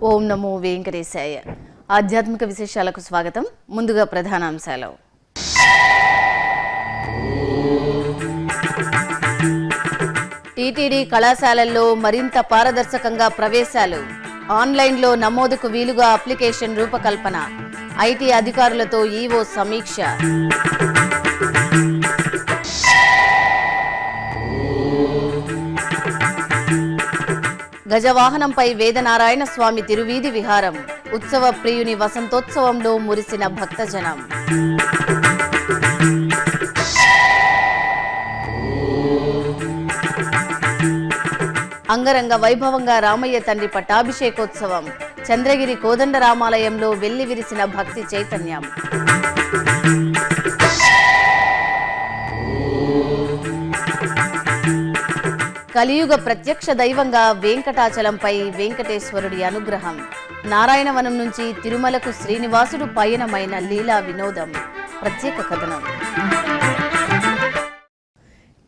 ఓం నమో వెంకటేశాయ. ఆధ్యాత్మిక విశేషాలకు స్వాగతం. ముందుగా ప్రధానాంశాలు. టీటీడీ కళాశాలల్లో మరింత పారదర్శకంగా ప్రవేశాలు. ఆన్లైన్లో నమోదుకు వీలుగా అప్లికేషన్ రూపకల్పన. ఐటీ అధికారులతో ఈవో సమీక్ష. గజవాహనంపై వేదనారాయణ స్వామి తిరువీధి విహారం. ఉత్సవ ప్రియుని వసంతోత్సవంలో మురిసిన భక్తజనం. అంగరంగ వైభవంగా రామయ్య తండ్రి పట్టాభిషేకోత్సవం. చంద్రగిరి కోదండరామాలయంలో వెల్లి విరిసిన భక్తి చైతన్యం. కలియుగ ప్రత్యక్ష దైవంగా వెంకటాచలంపై వెంకటేశ్వరుడి అనుగ్రహం. నారాయణవనం నుంచి తిరుమలకు శ్రీనివాసుడు పయనమైన లీలా వినోదం. ప్రత్యేక కథనం.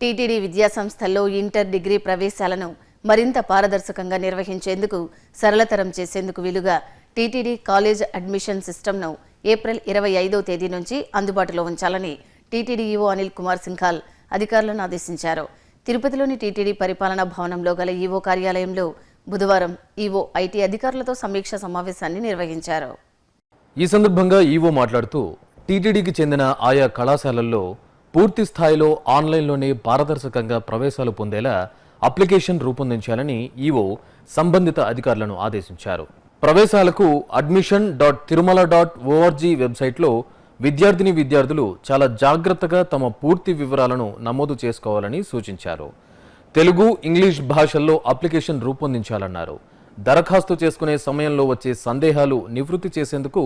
టీటీడీ విద్యాసంస్థల్లో ఇంటర్, డిగ్రీ ప్రవేశాలను మరింత పారదర్శకంగా నిర్వహించేందుకు, సరళతరం చేసేందుకు వీలుగా టీటీడీ కాలేజ్ అడ్మిషన్ సిస్టమ్ను ఏప్రిల్ 25వ తేదీ నుంచి అందుబాటులో ఉంచాలని టీటీడీ ఈవో అనిల్ కుమార్ సింఘాల్ అధికారులను ఆదేశించారు. తిరుపతిలోని టీటీడీ పరిపాలనా భవనంలో గల ఈవో కార్యాలయంలో బుధవారం ఈవో ఐటీ అధికారులతో సమీక్ష సమావేశాన్ని నిర్వహించారు. ఈ సందర్భంగా ఈవో మాట్లాడుతూ టీటీడీకి చెందిన ఆయా కళాశాలల్లో పూర్తి స్థాయిలో ఆన్లైన్లోనే పారదర్శకంగా ప్రవేశాలు పొందేలా అప్లికేషన్ రూపొందించాలని ఈవో సంబంధిత అధికారులను ఆదేశించారు. ప్రవేశాలకు admission.tirumala.org వెబ్సైట్లో విద్యార్థులు చాలా జాగ్రత్తగా తమ పూర్తి వివరాలను నమోదు చేసుకోవాలని సూచించారు. తెలుగు, ఇంగ్లీష్ భాషల్లో అప్లికేషన్ రూపొందించాలన్నారు. దరఖాస్తు చేసుకునే సమయంలో వచ్చే సందేహాలు నివృత్తి చేసేందుకు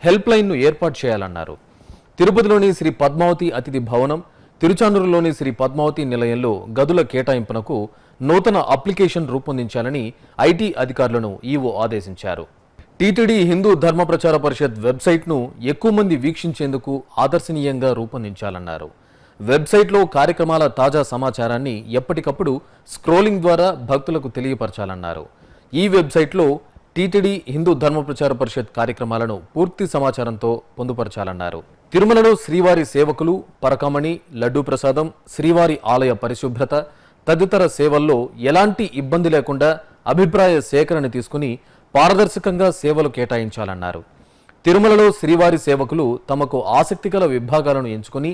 హెల్ప్ లైన్ను ఏర్పాటు చేయాలన్నారు. తిరుపతిలోని శ్రీ పద్మావతి అతిథి భవనం, తిరుచానూరులోని శ్రీ పద్మావతి నిలయంలో గదుల కేటాయింపునకు నూతన అప్లికేషన్ రూపొందించాలని ఐటీ అధికారులను ఈవో ఆదేశించారు. టీటీడీ హిందూ ధర్మ ప్రచార పరిషత్ వెబ్సైట్ను ఎక్కువ మంది వీక్షించేందుకు ఆదర్శనీయంగా రూపొందించాలన్నారు. వెబ్సైట్లో కార్యక్రమాల తాజా సమాచారాన్ని ఎప్పటికప్పుడు స్క్రోలింగ్ ద్వారా భక్తులకు తెలియపరచాలన్నారు. ఈ వెబ్సైట్లో టీటీడీ హిందూ ధర్మ ప్రచార పరిషత్ కార్యక్రమాలను పూర్తి సమాచారంతో పొందుపరచాలన్నారు. తిరుమలలో శ్రీవారి సేవకులు, పరకమణి, లడ్డూ ప్రసాదం, శ్రీవారి ఆలయ పరిశుభ్రత తదితర సేవల్లో ఎలాంటి ఇబ్బంది లేకుండా అభిప్రాయ సేకరణ తీసుకుని పారదర్శకంగా సేవలు కేటాయించాలన్నారు. తిరుమలలో శ్రీవారి సేవకులు తమకు ఆసక్తిగల విభాగాలను ఎంచుకుని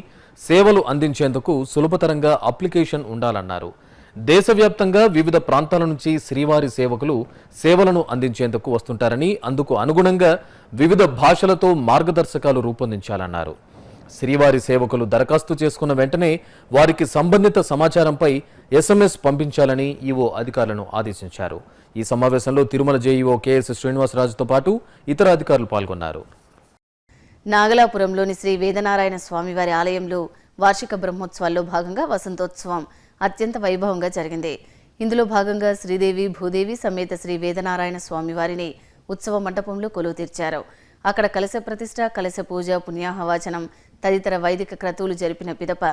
సేవలు అందించేందుకు సులభతరంగా అప్లికేషన్ ఉండాలన్నారు. దేశవ్యాప్తంగా వివిధ ప్రాంతాల నుంచి శ్రీవారి సేవకులు సేవలను అందించేందుకు వస్తుంటారని, అందుకు అనుగుణంగా వివిధ భాషలతో మార్గదర్శకాలు రూపొందించాలన్నారు. శ్రీవారి సేవకులు దరఖాస్తు చేసుకున్న వెంటనే వారికి సంబంధిత సమాచారంపై SMS పంపించాలని ఈవో అధికారులను ఆదేశించారు. ఈ సమావేశంలో తిరుమల జేఈఓ KS శ్రీనివాసరాజుతో పాటు ఇతర అధికారులు పాల్గొన్నారు. నాగలాపురంలోని శ్రీ వేదనారాయణ స్వామివారి ఆలయంలో వార్షిక బ్రహ్మోత్సవాల్లో భాగంగా వసంతోత్సవం అత్యంత వైభవంగా జరిగింది. ఇందులో భాగంగా శ్రీదేవి భూదేవి సమేత శ్రీ వేదనారాయణ స్వామివారిని ఉత్సవ మండపంలో కొలువు తీర్చారు. అక్కడ కలశ ప్రతిష్ఠ, కలశ పూజ, పుణ్యాహవాచనం తదితర వైదిక క్రతువులు జరిపిన పిదప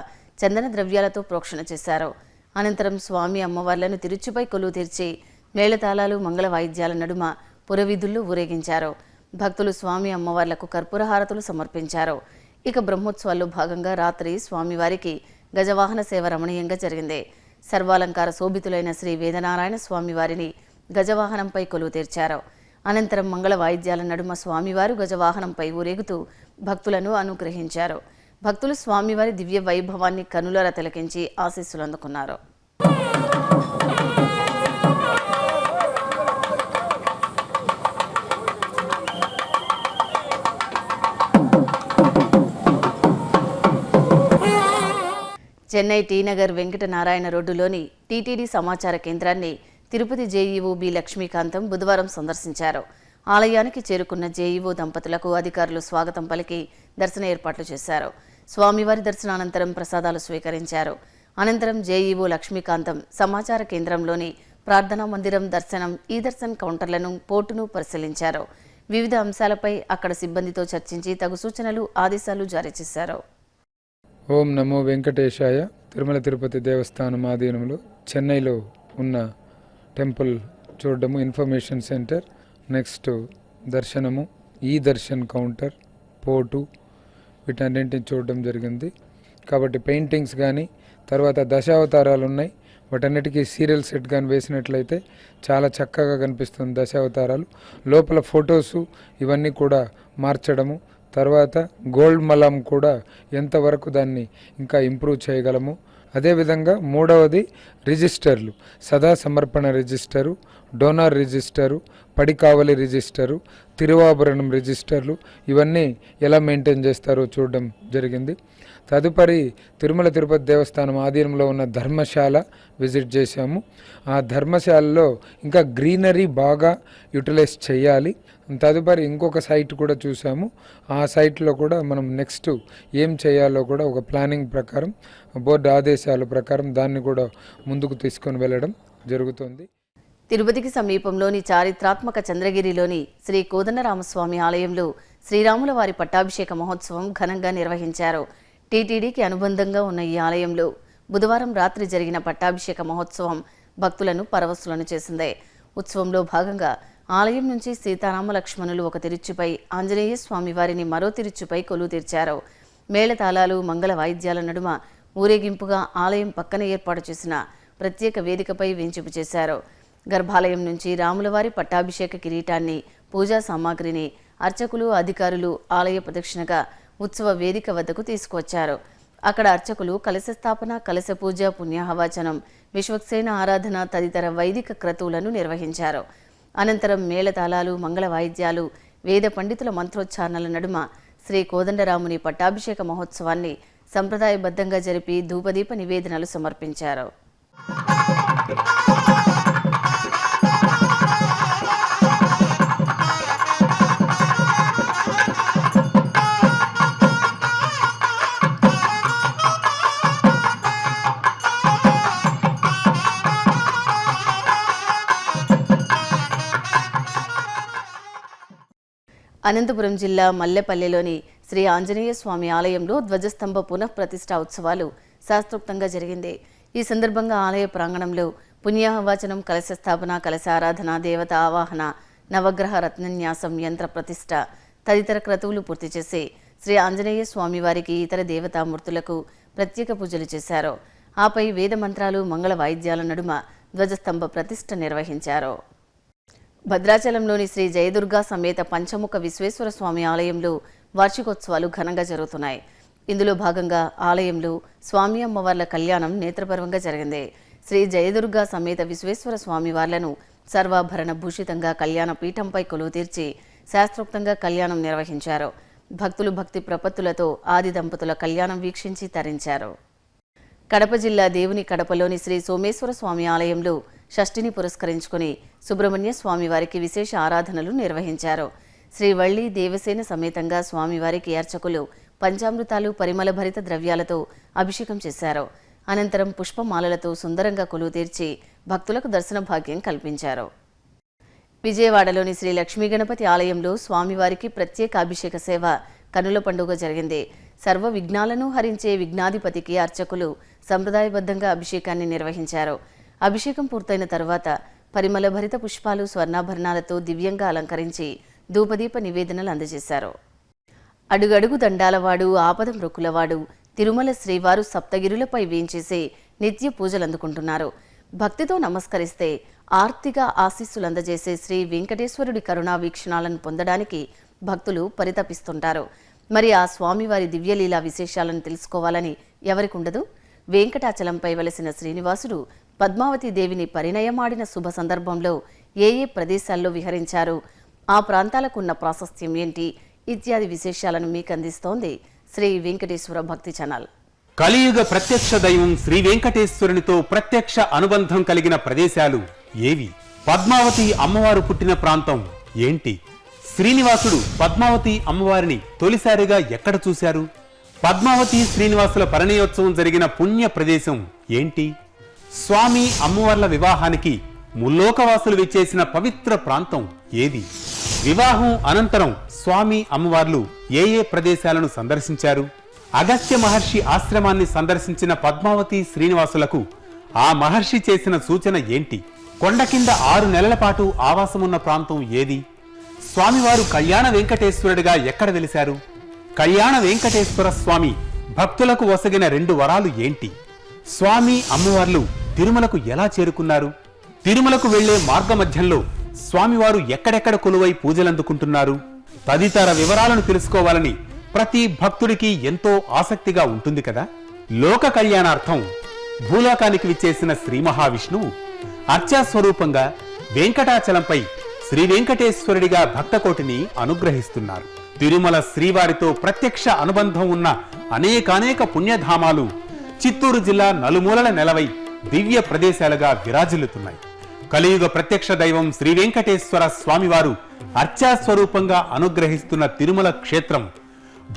చందన ద్రవ్యాలతో ప్రోక్షణ చేశారు. అనంతరం స్వామి అమ్మవార్లను తిరుచుపై కొలువు తీర్చి మేళతాళాలు, మంగళ వాయిద్యాల నడుమ పురవీధుల్లో ఊరేగించారు. భక్తులు స్వామి అమ్మవార్లకు కర్పూర హారతులు సమర్పించారు. ఇక బ్రహ్మోత్సవాల్లో భాగంగా రాత్రి స్వామివారికి గజవాహన సేవ రమణీయంగా జరిగింది. సర్వాలంకార శోభితులైన శ్రీ వేదనారాయణ స్వామివారిని గజవాహనంపై కొలువు తీర్చారు. అనంతరం మంగళ వాయిద్యాల నడుమ స్వామివారు గజవాహనంపై ఊరేగుతూ భక్తులను అనుగ్రహించారు. భక్తులు స్వామివారి దివ్య వైభవాన్ని కనులారా తిలకించి ఆశీస్సులు అందుకున్నారు. చెన్నై టీనగర్ వెంకటనారాయణ రోడ్డులోని టీటీడీ సమాచార కేంద్రాన్ని తిరుపతి జేఈఓ బి లక్ష్మీకాంతం బుధవారం సందర్శించారు. ఆలయానికి చేరుకున్న జేఈఓ దంపతులకు అధికారులు స్వాగతం పలికి దర్శన ఏర్పాట్లు చేశారు. స్వామివారి దర్శనానంతరం ప్రసాదాలు స్వీకరించారు. అనంతరం జేఈఓ లక్ష్మీకాంతం సమాచార కేంద్రంలోని ప్రార్థనా మందిరం, దర్శనం, ఈ దర్శన్ కౌంటర్లను, పోర్టును పరిశీలించారు. వివిధ అంశాలపై అక్కడ సిబ్బందితో చర్చించి తగు సూచనలు, ఆదేశాలు జారీ చేశారు. ఓం నమో వెంకటేశాయ. తిరుమల తిరుపతి దేవస్థానం ఆధీనంలో చెన్నైలో ఉన్న టెంపుల్ చూడడము, ఇన్ఫర్మేషన్ సెంటర్, నెక్స్ట్ దర్శనము, ఈ దర్శన్ కౌంటర్, పోటు, వీటన్నింటిని చూడడం జరిగింది. కాబట్టి పెయింటింగ్స్ కానీ, తర్వాత దశావతారాలు ఉన్నాయి, వాటన్నిటికీ సీరియల్ సెట్ కానీ వేసినట్లయితే చాలా చక్కగా కనిపిస్తుంది దశావతారాలు. లోపల ఫొటోసు ఇవన్నీ కూడా మార్చడము, తర్వాత గోల్డ్ మలం కూడా ఎంతవరకు దాన్ని ఇంకా ఇంప్రూవ్ చేయగలము. అదేవిధంగా మూడవది రిజిస్టర్లు, సదా సమర్పణ రిజిస్టరు, డోనార్ రిజిస్టరు, పడికావలి రిజిస్టరు, తిరువాభరణం రిజిస్టర్లు ఇవన్నీ ఎలా మెయింటైన్ చేస్తారో చూడడం జరిగింది. తదుపరి తిరుమల తిరుపతి దేవస్థానం ఆధీనంలో ఉన్న ధర్మశాల విజిట్ చేశాము. ఆ ధర్మశాలలో ఇంకా గ్రీనరీ బాగా యూటిలైజ్ చేయాలి. తదుపరి ఇంకొక సైట్ కూడా చూసాము. ఆ సైట్లో కూడా మనం నెక్స్ట్ ఏం చేయాలో కూడా ఒక ప్లానింగ్ ప్రకారం, బోర్డు ఆదేశాల ప్రకారం దాన్ని కూడా ముందుకు తీసుకొని వెళ్ళడం జరుగుతుంది. తిరుపతికి సమీపంలోని చారిత్రాత్మక చంద్రగిరిలోని శ్రీ కోదండరామస్వామి ఆలయంలో శ్రీరాముల వారి పట్టాభిషేక మహోత్సవం ఘనంగా నిర్వహించారు. టీటీడీకి అనుబంధంగా ఉన్న ఈ ఆలయంలో బుధవారం రాత్రి జరిగిన పట్టాభిషేక మహోత్సవం భక్తులను పరవశులను చేసింది. ఉత్సవంలో భాగంగా ఆలయం నుంచి సీతారామ లక్ష్మణులు ఒక తిరుచుపై, ఆంజనేయ స్వామి వారిని మరో తిరుచుపై కొలువు తీర్చారు. మేళతాళాలు, మంగళ వాయిద్యాల నడుమ ఊరేగింపుగా ఆలయం పక్కన ఏర్పాటు చేసిన ప్రత్యేక వేదికపై వేంచింపు చేశారు. గర్భాలయం నుంచి రాములవారి పట్టాభిషేక కిరీటాన్ని, పూజా సామాగ్రిని అర్చకులు, అధికారులు ఆలయ ప్రదక్షిణగా ఉత్సవ వేదిక వద్దకు తీసుకువచ్చారు. అక్కడ అర్చకులు కలశ స్థాపన, కలశ పూజ, పుణ్యాహవాచనం, విశ్వక్సేన ఆరాధన తదితర వైదిక క్రతువులను నిర్వహించారు. అనంతరం మేళతాళాలు, మంగళ వాయిద్యాలు, వేద పండితుల మంత్రోచ్చారణల నడుమ శ్రీ కోదండరాముని పట్టాభిషేక మహోత్సవాన్ని సంప్రదాయబద్ధంగా జరిపి ధూపదీప నివేదనలు సమర్పించారు. అనంతపురం జిల్లా మల్లెపల్లెలోని శ్రీ ఆంజనేయ స్వామి ఆలయంలో ధ్వజస్తంభ పునఃప్రతిష్ఠా ఉత్సవాలు శాస్త్రోక్తంగా జరిగింది. ఈ సందర్భంగా ఆలయ ప్రాంగణంలో పుణ్యాహవాచనం, కలశ స్థాపన, కలశారాధన, దేవత ఆవాహన, నవగ్రహ రత్నన్యాసం, యంత్ర ప్రతిష్ఠ తదితర క్రతువులు పూర్తి చేసి శ్రీ ఆంజనేయ స్వామి వారికి, ఇతర దేవతామూర్తులకు ప్రత్యేక పూజలు చేశారు. ఆపై వేద మంత్రాలు, మంగళ వాయిద్యాల నడుమ ధ్వజస్తంభ ప్రతిష్ఠ నిర్వహించారు. భద్రాచలంలోని శ్రీ జయదుర్గా సమేత పంచముఖ విశ్వేశ్వర స్వామి ఆలయంలో వార్షికోత్సవాలు ఘనంగా జరుగుతున్నాయి. ఇందులో భాగంగా ఆలయంలో స్వామి అమ్మవార్ల కళ్యాణం నేత్రపర్వంగా జరిగింది. శ్రీ జయదుర్గా సమేత విశ్వేశ్వర స్వామి వార్లను సర్వాభరణ భూషితంగా కళ్యాణ పీఠంపై కొలువు తీర్చి శాస్త్రోక్తంగా కళ్యాణం నిర్వహించారు. భక్తులు భక్తి ప్రపత్తులతో ఆది దంపతుల కళ్యాణం వీక్షించి తరించారు. కడప జిల్లా దేవుని కడపలోని శ్రీ సోమేశ్వర స్వామి ఆలయంలో షష్ఠిని పురస్కరించుకుని సుబ్రహ్మణ్య స్వామివారికి విశేష ఆరాధనలు నిర్వహించారు. శ్రీ వల్లి దేవసేన సమేతంగా స్వామివారికి అర్చకులు పంచామృతాలు, పరిమళ భరిత ద్రవ్యాలతో అభిషేకం చేశారు. అనంతరం పుష్పమాలలతో సుందరంగా కొలువు తీర్చి భక్తులకు దర్శన భాగ్యం కల్పించారు. విజయవాడలోని శ్రీ లక్ష్మీ గణపతి ఆలయంలో స్వామివారికి ప్రత్యేక అభిషేక సేవ కనుల పండుగ జరిగింది. సర్వ విఘ్నాలను హరించే విఘ్నాధిపతికి అర్చకులు సంప్రదాయబద్ధంగా అభిషేకాన్ని నిర్వహించారు. అభిషేకం పూర్తయిన తరువాత పరిమళ భరిత పుష్పాలు, స్వర్ణాభరణాలతో దివ్యంగా అలంకరించి ధూపదీప నివేదనలు అందజేశారు. అడుగడుగు దండాలవాడు, ఆపద మృక్కులవాడు తిరుమల శ్రీవారు సప్తగిరులపై వేంచేసి నిత్య పూజలు అందుకుంటున్నారు. భక్తితో నమస్కరిస్తే ఆర్తిగా ఆశీస్సులు అందజేసే శ్రీ వెంకటేశ్వరుడి కరుణా వీక్షణాలను పొందడానికి భక్తులు పరితపిస్తుంటారు. మరి ఆ స్వామివారి దివ్యలీలా విశేషాలను తెలుసుకోవాలని ఎవరికుండదు? వెంకటాచలంపై వెలసిన శ్రీనివాసుడు పద్మావతి దేవిని పరిణయమాడిన శుభ సందర్భంలో ఏ ప్రదేశాల్లో విహరించారు, ఆ ప్రాంతాలకున్న ప్రాశస్త్యం ఏంటి ఇత్యాది విశేషాలను మీకు అందిస్తోంది శ్రీ వెంకటేశ్వర భక్తి ఛానల్. కలియుగ ప్రత్యక్ష దైవం శ్రీ వెంకటేశ్వరునితో ప్రత్యక్ష అనుబంధం కలిగిన ప్రదేశాలు ఏవి? పద్మావతి అమ్మవారు పుట్టిన ప్రాంతం ఏంటి? శ్రీనివాసుడు పద్మావతి అమ్మవారిని తొలిసారిగా ఎక్కడ చూశారు? పద్మావతి శ్రీనివాసుల పరిణయోత్సవం జరిగిన పుణ్య ప్రదేశం ఏంటి? స్వామి అమ్మవార్ల వివాహానికి ముల్లోకవాసులు విచ్చేసిన పవిత్ర ప్రాంతం ఏది? వివాహం అనంతరం స్వామి అమ్మవార్లు ఏ ప్రదేశాలను సందర్శించారు? అగస్త్య మహర్షి ఆశ్రమాన్ని సందర్శించిన పద్మావతి శ్రీనివాసులకు ఆ మహర్షి చేసిన సూచన ఏంటి? కొండ కింద 6 నెలల పాటు ఆవాసమున్న ప్రాంతం ఏది? స్వామివారు కళ్యాణ వెంకటేశ్వరుడిగా ఎక్కడ వెలిశారు? కళ్యాణ వెంకటేశ్వర స్వామి భక్తులకు ఒసగిన 2 వరాలు ఏంటి? స్వామి అమ్మవార్లు తిరుమలకు ఎలా చేరుకున్నారు? తిరుమలకు వెళ్లే మార్గమధ్యంలో స్వామివారు ఎక్కడెక్కడ కొలువై పూజలందుకుంటున్నారు? తదితర వివరాలను తెలుసుకోవాలని ప్రతి భక్తుడికి ఎంతో ఆసక్తిగా ఉంటుంది కదా. లోక కళ్యాణార్థం భూలోకానికి విచ్చేసిన శ్రీ మహావిష్ణువు అర్చాస్వరూపంగా వెంకటాచలంపై శ్రీ వెంకటేశ్వరుడిగా భక్తకోటిని అనుగ్రహిస్తున్నారు. తిరుమల శ్రీవారితో ప్రత్యక్ష అనుబంధం ఉన్న అనేకానేక పుణ్యధామాలు చిత్తూరు జిల్లా నలుమూలల నెలవై దివ్య ప్రదేశాలుగా విరాజిల్లుతున్నాయి. కలియుగ ప్రత్యక్ష దైవం శ్రీ వెంకటేశ్వర స్వామివారు అర్చాస్వరూపంగా అనుగ్రహిస్తున్న తిరుమల క్షేత్రం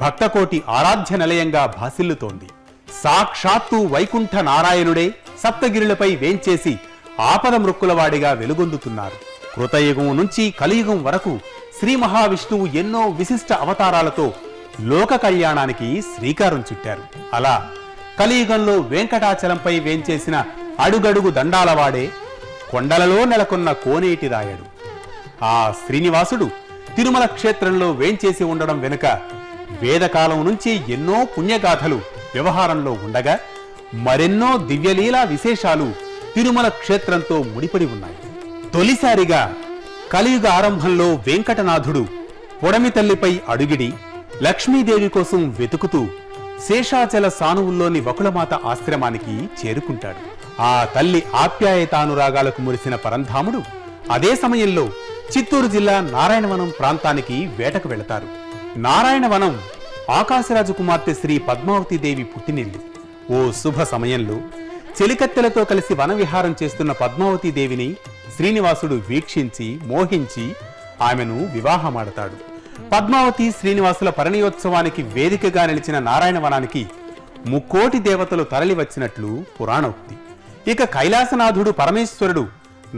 భక్తకోటి ఆరాధ్య నిలయంగా భాసిల్లుతోంది. సాక్షాత్తు వైకుంఠ నారాయణుడే సప్తగిరులపై వేంచేసి ఆపద మృక్కులవాడిగా వెలుగొందుతున్నారు. కృతయుగం నుంచి కలియుగం వరకు శ్రీ మహావిష్ణువు ఎన్నో విశిష్ట అవతారాలతో లోక కళ్యాణానికి శ్రీకారం చుట్టారు. అలా కలియుగంలో వెంకటాచలంపై వేంచేసిన అడుగడుగు దండాలవాడే కొండలలో నెలకొన్న కోనేటి రాయడు. ఆ శ్రీనివాసుడు తిరుమల క్షేత్రంలో వేంచేసి ఉండడం వెనుక వేదకాలం నుంచి ఎన్నో పుణ్యగాథలు వ్యవహారంలో ఉండగా మరెన్నో దివ్యలీలా విశేషాలు తిరుమల క్షేత్రంతో ముడిపడి ఉన్నాయి. తొలిసారిగా కలియుగ ఆరంభంలో వెంకటనాథుడు పొడమి తల్లిపై అడుగిడి లక్ష్మీదేవి కోసం వెతుకుతూ శేషాచల సానువుల్లోని వకుళమాత ఆశ్రమానికి చేరుకుంటాడు. ఆ తల్లి ఆప్యాయతానురాగాలకు మురిసిన పరంధాముడు అదే సమయంలో చిత్తూరు జిల్లా నారాయణవనం ప్రాంతానికి వేటకు వెళతారు. నారాయణవనం ఆకాశరాజు కుమార్తె శ్రీ పద్మావతీదేవి పుట్టినిల్లు. ఓ శుభ సమయంలో చెలికత్తెలతో కలిసి వనవిహారం చేస్తున్న పద్మావతీదేవిని శ్రీనివాసుడు వీక్షించి మోహించి ఆమెను వివాహమాడతాడు. పద్మావతి శ్రీనివాసుల పరిణయోత్సవానికి వేదికగా నిలిచిన నారాయణవనానికి 3,000,000 దేవతలు తరలి వచ్చినట్లు పురాణోక్తి. ఇక కైలాసనాథుడు పరమేశ్వరుడు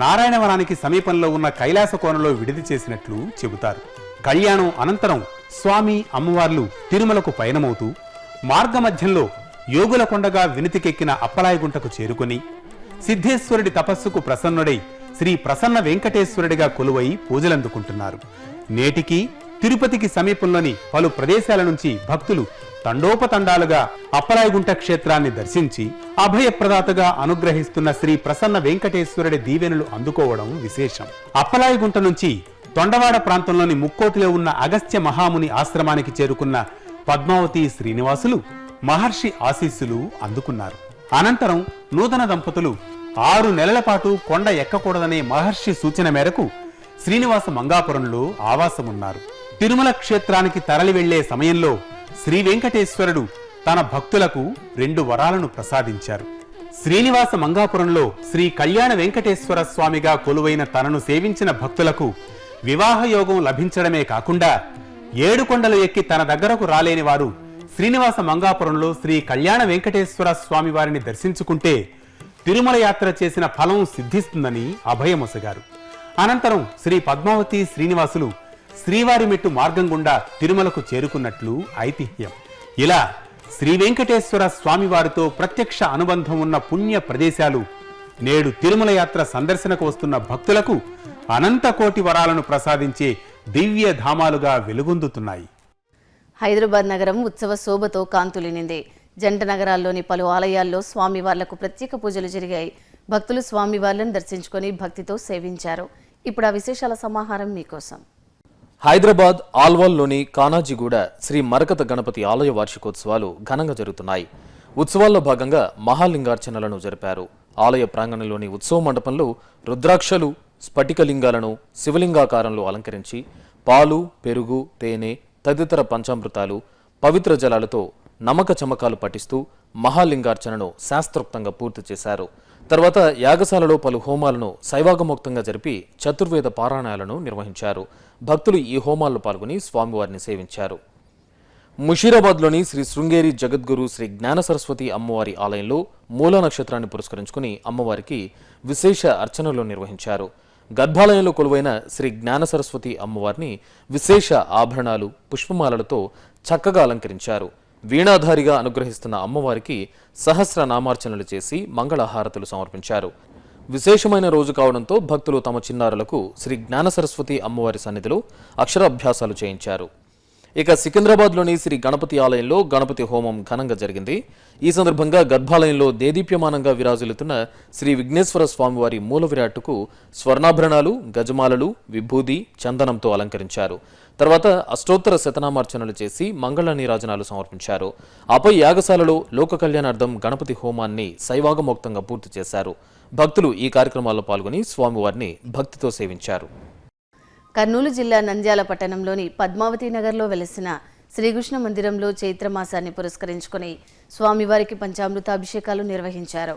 నారాయణవనానికి సమీపంలో ఉన్న కైలాస కోనలో విడిది చేసినట్లు చెబుతారు. కళ్యాణం అనంతరం స్వామి అమ్మవార్లు తిరుమలకు పయనమవుతూ మార్గమధ్యంలో యోగుల కొండగా వినుతికెక్కిన అప్పలాయగుంటకు చేరుకుని సిద్ధేశ్వరుడి తపస్సుకు ప్రసన్నుడై శ్రీ ప్రసన్న వెంకటేశ్వరుడిగా కొలువై పూజలందుకుంటున్నారు. నేటికి తిరుపతికి సమీపంలోని పలు ప్రదేశాల నుంచి భక్తులు తండోపతండాలుగా అప్పలాయగుంట క్షేత్రాన్ని దర్శించి అభయప్రదాతగా అనుగ్రహిస్తున్న శ్రీ ప్రసన్న వెంకటేశ్వరుడి దీవెనలు అందుకోవడం విశేషం. అప్పలాయగుంట నుంచి తొండవాడ ప్రాంతంలోని ముక్కోటిలో ఉన్న అగస్త్య మహాముని ఆశ్రమానికి చేరుకున్న పద్మావతి శ్రీనివాసులు మహర్షి ఆశీస్సులు అందుకున్నారు. అనంతరం నూతన దంపతులు 6 నెలల పాటు కొండ ఎక్కకూడదనే మహర్షి సూచన మేరకు శ్రీనివాస మంగాపురంలో ఆవాసమున్నారు. తిరుమల క్షేత్రానికి తరలి వెళ్లే సమయంలో శ్రీ వెంకటేశ్వరుడు తన భక్తులకు 2 వరాలను ప్రసాదించారు. శ్రీనివాస మంగాపురంలో శ్రీ కళ్యాణ వెంకటేశ్వర స్వామిగా కొలువైన తనను సేవించిన భక్తులకు వివాహయోగం లభించడమే కాకుండా 7 కొండలు ఎక్కి తన దగ్గరకు రాలేని వారు శ్రీనివాస మంగాపురంలో శ్రీ కళ్యాణ వెంకటేశ్వర స్వామి వారిని దర్శించుకుంటే తిరుమల యాత్ర చేసిన ఫలం సిద్ధిస్తుందని అభయమొసగారు. అనంతరం శ్రీ పద్మావతి శ్రీనివాసులు శ్రీవారి మెట్టు మార్గం గుండా తిరుమలకు చేరుకున్నట్లు ఐతిహ్యం. ఇలా శ్రీ వెంకటేశ్వర స్వామివారితో ప్రత్యక్ష అనుబంధం ఉన్న పుణ్య ప్రదేశాలు నేడు తిరుమల యాత్ర సందర్శనకు వస్తున్న భక్తులకు అనంత కోటి వరాలను ప్రసాదించే దివ్య ధామాలుగా వెలుగొందుతున్నాయి. హైదరాబాద్ నగరం ఉత్సవ శోభతో కాంతులినింది. జంట నగరాల్లోని పలు ఆలయాల్లో స్వామివార్లకు ప్రత్యేక పూజలు జరిగాయి. భక్తులు స్వామివార్లను దర్శించుకొని భక్తితో సేవించారు. ఇప్పుడు ఆ విశేషాల సమాహారం మీకోసం. హైదరాబాద్ ఆల్వాల్లోని కానాజీగూడ శ్రీ మరకత గణపతి ఆలయ వార్షికోత్సవాలు ఘనంగా జరుగుతున్నాయి. ఉత్సవాల్లో భాగంగా మహాలింగార్చనలను జరిపారు. ఆలయ ప్రాంగణంలోని ఉత్సవ మండపంలో రుద్రాక్షలు, స్ఫటికలింగాలను శివలింగాకారంలో అలంకరించి పాలు, పెరుగు, తేనె తదితర పంచామృతాలు, పవిత్ర జలాలతో నమక చమకాలు పఠిస్తూ మహాలింగార్చనను శాస్త్రోక్తంగా పూర్తి చేశారు. తర్వాత యాగశాలలో పలు హోమాలను శైవాగమోక్తంగా జరిపి చతుర్వేద పారాయణాలను నిర్వహించారు. భక్తులు ఈ హోమాల్లో పాల్గొని స్వామివారిని సేవించారు. ముషీరాబాద్లోని శ్రీ శృంగేరి జగద్గురు శ్రీ జ్ఞాన సరస్వతి అమ్మవారి ఆలయంలో మూలా నక్షత్రాన్ని పురస్కరించుకుని అమ్మవారికి విశేష అర్చనలు నిర్వహించారు. గర్భాలయంలో కొలువైన శ్రీ జ్ఞాన సరస్వతి అమ్మవారిని విశేష ఆభరణాలు, పుష్పమాలలతో చక్కగా అలంకరించారు. వీణాధారిగా అనుగ్రహిస్తున్న అమ్మవారికి సహస్ర నామార్చనలు చేసి మంగళహారతులు సమర్పించారు. విశేషమైన రోజు కావడంతో భక్తులు తమ చిన్నారులకు శ్రీ జ్ఞాన సరస్వతి అమ్మవారి సన్నిధిలో అక్షరాభ్యాసాలు చేయించారు. ఇక సికింద్రాబాద్లోని శ్రీ గణపతి ఆలయంలో గణపతి హోమం ఘనంగా జరిగింది. ఈ సందర్భంగా గర్భాలయంలో దేదీప్యమానంగా విరాజిల్లుతున్న శ్రీ విఘ్నేశ్వర స్వామివారి మూల విరాట్టుకు స్వర్ణాభరణాలు, గజమాలలు, విభూది, చందనంతో అలంకరించారు. తర్వాత అష్టోత్తర శతనామార్చనలు చేసి మంగళ నీరాజనాలు సమర్పించారు. ఆపై యాగశాలలో లోక కళ్యాణార్థం గణపతి హోమాన్ని శైవాగమోక్తంగా పూర్తి చేశారు. భక్తులు ఈ కార్యక్రమాల్లో పాల్గొని స్వామివారిని భక్తితో సేవించారు. కర్నూలు జిల్లా నంద్యాల పట్టణంలోని పద్మావతి నగర్లో వెలసిన శ్రీకృష్ణ మందిరంలో చైత్రమాసాన్ని పురస్కరించుకుని స్వామివారికి పంచామృతాభిషేకాలు నిర్వహించారు.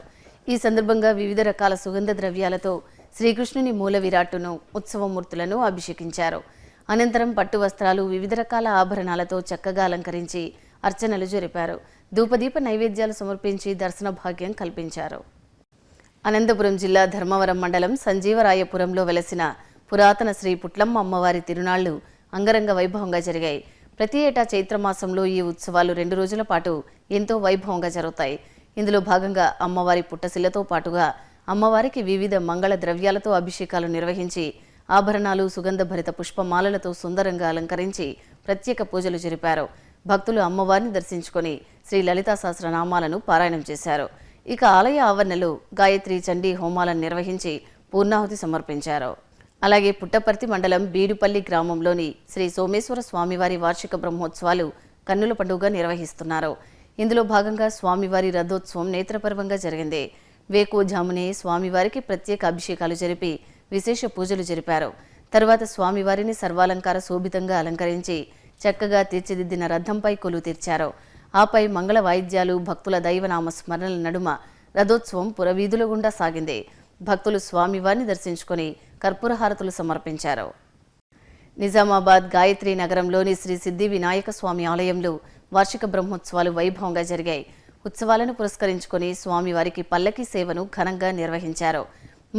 ఈ సందర్భంగా వివిధ రకాల సుగంధ ద్రవ్యాలతో శ్రీకృష్ణుని మూల విరాట్టును, ఉత్సవమూర్తులను అభిషేకించారు. అనంతరం పట్టు వస్త్రాలు, వివిధ రకాల ఆభరణాలతో చక్కగా అలంకరించి అర్చనలు జరిపారు. ధూపదీప నైవేద్యాలు సమర్పించి దర్శన భాగ్యం కల్పించారు. అనంతపురం జిల్లా ధర్మవరం మండలం సంజీవరాయపురంలో వెలసిన పురాతన శ్రీ పుట్లమ్మ అమ్మవారి తిరునాళ్లు అంగరంగ వైభవంగా జరిగాయి. ప్రతి ఏటా చైత్రమాసంలో ఈ ఉత్సవాలు 2 రోజుల పాటు ఎంతో వైభవంగా జరుగుతాయి. ఇందులో భాగంగా అమ్మవారి పుట్టశిలతో పాటుగా అమ్మవారికి వివిధ మంగళ ద్రవ్యాలతో అభిషేకాలు నిర్వహించి ఆభరణాలు, సుగంధభరిత పుష్పమాలలతో సుందరంగా అలంకరించి ప్రత్యేక పూజలు జరిపారు. భక్తులు అమ్మవారిని దర్శించుకొని శ్రీ లలితా సహస్రనామాలను పారాయణం చేశారు. ఇక ఆలయ ఆవరణలో గాయత్రి, చండీ హోమాలను నిర్వహించి పూర్ణాహుతి సమర్పించారు. అలాగే పుట్టపర్తి మండలం బీడుపల్లి గ్రామంలోని శ్రీ సోమేశ్వర స్వామివారి వార్షిక బ్రహ్మోత్సవాలు కన్నుల పండుగ నిర్వహిస్తున్నారు. ఇందులో భాగంగా స్వామివారి రథోత్సవం నేత్రపర్వంగా జరిగింది. వేకువజామునే స్వామివారికి ప్రత్యేక అభిషేకాలు జరిపి విశేష పూజలు జరిపారు. తరువాత స్వామివారిని సర్వాలంకార శోభితంగా అలంకరించి చక్కగా తీర్చిదిద్దిన రథంపై కొలువు తీర్చారు. ఆపై మంగళ వాయిద్యాలు, భక్తుల దైవనామ స్మరణల నడుమ రథోత్సవం పురవీధుల గుండా సాగింది. భక్తులు స్వామివారిని దర్శించుకొని కర్పూర హారతులు సమర్పించారు. నిజామాబాద్ గాయత్రి నగరంలోని శ్రీ సిద్ధి వినాయక స్వామి ఆలయంలో వార్షిక బ్రహ్మోత్సవాలు వైభవంగా జరిగాయి. ఉత్సవాలను పురస్కరించుకొని స్వామివారికి పల్లకీ సేవను ఘనంగా నిర్వహించారు.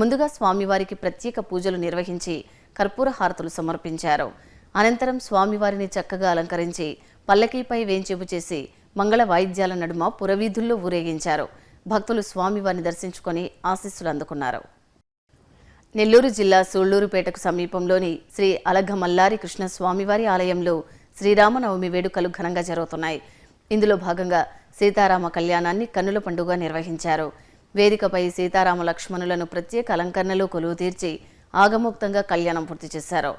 ముందుగా స్వామివారికి ప్రత్యేక పూజలు నిర్వహించి కర్పూర హారతులు సమర్పించారు. అనంతరం స్వామివారిని చక్కగా అలంకరించి పల్లకీపై వేంచేపు చేసి మంగళ వాయిద్యాల నడుమ పురవీధుల్లో ఊరేగించారు. భక్తులు స్వామివారిని దర్శించుకొని ఆశీస్సులు అందుకున్నారు. నెల్లూరు జిల్లా సూళ్లూరుపేటకు సమీపంలోని శ్రీ అలఘమల్లారి కృష్ణ స్వామివారి ఆలయంలో శ్రీరామనవమి వేడుకలు ఘనంగా జరుగుతున్నాయి. ఇందులో భాగంగా సీతారామ కళ్యాణాన్ని కన్నుల పండుగ నిర్వహించారు. వేదికపై సీతారామ లక్ష్మణులను ప్రత్యేక అలంకరణలో కొలువు తీర్చి ఆగమోక్తంగా కళ్యాణం పూర్తి చేశారు.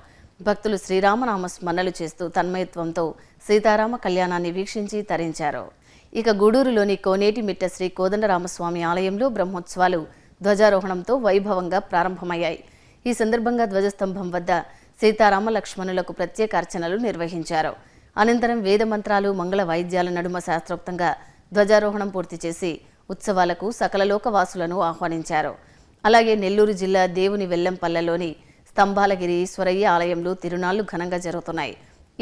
భక్తులు శ్రీరామనామ స్మరణలు చేస్తూ తన్మయత్వంతో సీతారామ కళ్యాణాన్ని వీక్షించి తరించారు. ఇక గూడూరులోని కోనేటి మిట్ట శ్రీ కోదండరామస్వామి ఆలయంలో బ్రహ్మోత్సవాలు ధ్వజారోహణంతో వైభవంగా ప్రారంభమయ్యాయి. ఈ సందర్భంగా ధ్వజస్తంభం వద్ద సీతారామ లక్ష్మణులకు ప్రత్యేక అర్చనలు నిర్వహించారు. అనంతరం వేద మంత్రాలు, మంగళ వాయిద్యాల నడుమ శాస్త్రోక్తంగా ధ్వజారోహణం పూర్తి చేసి ఉత్సవాలకు సకల లోకవాసులను ఆహ్వానించారు. అలాగే నెల్లూరు జిల్లా దేవుని వెల్లంపల్లెలోని స్తంభాలగిరి ఈశ్వరయ్య ఆలయంలో తిరునాళ్లు ఘనంగా జరుగుతున్నాయి.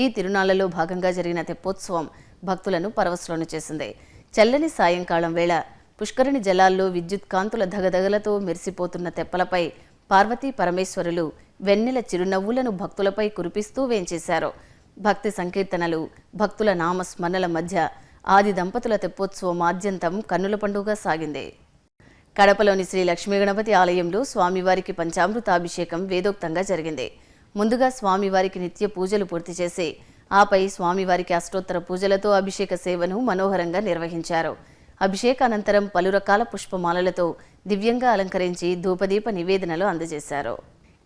ఈ తిరునాళ్లలో భాగంగా జరిగిన తెప్పోత్సవం భక్తులను పరవశులను చేసింది. చల్లని సాయంకాలం వేళ పుష్కరిణి జలాల్లో విద్యుత్ కాంతుల దగదగలతో మెరిసిపోతున్న తెప్పలపై పార్వతీ పరమేశ్వరులు వెన్నెల చిరునవ్వులను భక్తులపై కురిపిస్తూ వేంచేశారు. భక్తి సంకీర్తనలు, భక్తుల నామస్మరణల మధ్య ఆది దంపతుల తెప్పోత్సవం ఆద్యంతం కన్నుల పండుగ సాగింది. కడపలోని శ్రీ లక్ష్మీ గణపతి ఆలయంలో స్వామివారికి పంచామృతాభిషేకం వేదోక్తంగా జరిగింది. ముందుగా స్వామివారికి నిత్య పూజలు పూర్తి చేసి ఆపై స్వామివారికి అష్టోత్తర పూజలతో అభిషేక సేవను మనోహరంగా నిర్వహించారు. అభిషేకానంతరం పలు రకాల పుష్పమాలలతో దివ్యంగా అలంకరించి ధూపదీప నివేదనలు అందజేశారు.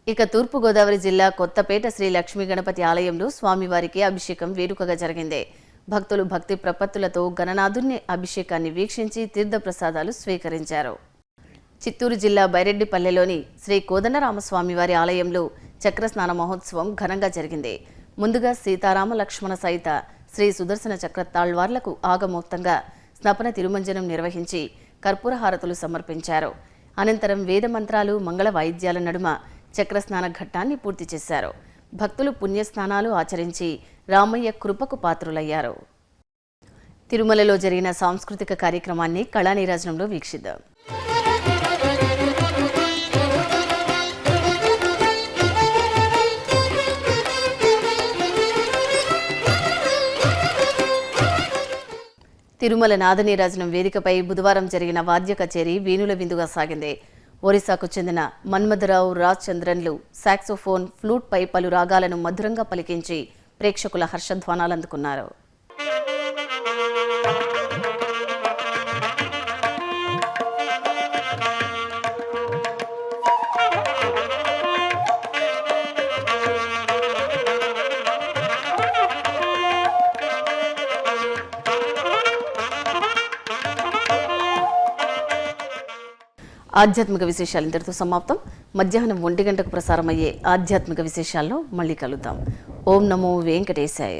ఇక తూర్పుగోదావరి జిల్లా కొత్తపేట శ్రీ లక్ష్మీ గణపతి ఆలయంలో స్వామివారికి అభిషేకం వేడుకగా జరిగింది. భక్తులు భక్తి ప్రపత్తులతో గణనాథుని అభిషేకాన్ని వీక్షించి తీర్థప్రసాదాలు స్వీకరించారు. చిత్తూరు జిల్లా బైరెడ్డిపల్లెలోని శ్రీ కోదండరామస్వామివారి ఆలయంలో చక్రస్నాన మహోత్సవం ఘనంగా జరిగింది. ముందుగా సీతారామ లక్ష్మణ సహిత శ్రీ సుదర్శన చక్ర తాళ్వార్లకు ఆగమోక్తంగా స్నపన తిరుమంజనం నిర్వహించి కర్పూర హారతులు సమర్పించారు. అనంతరం వేద మంత్రాలు, మంగళ వాయిద్యాల నడుమ చక్రస్నాన ఘట్టాన్ని పూర్తి చేశారు. భక్తులు పుణ్యస్నానాలు ఆచరించి రామయ్య కృపకు పాత్రులయ్యారు. తిరుమలలో జరిగిన సాంస్కృతిక కార్యక్రమాన్ని కళానీరాజనంలో వీక్షిద్దాం. తిరుమల నాదనీరాజనం వేదికపై బుధవారం జరిగిన వాద్య కచేరీ వేణుల విందుగా సాగింది. ఒరిస్సాకు చెందిన మన్మథరావు రాజ్ చంద్రన్లు సాక్సోఫోన్, ఫ్లూట్పై పలు రాగాలను మధురంగా పలికించి ప్రేక్షకుల హర్షధ్వానాలు అందుకున్నారు. ఆధ్యాత్మిక విశేషాలు ఇంతటితో సమాప్తం. మధ్యాహ్నం 1 గంటకు ప్రసారమయ్యే ఆధ్యాత్మిక విశేషాల్లో మళ్ళీ కలుద్దాం. ఓం నమో వెంకటేశాయ.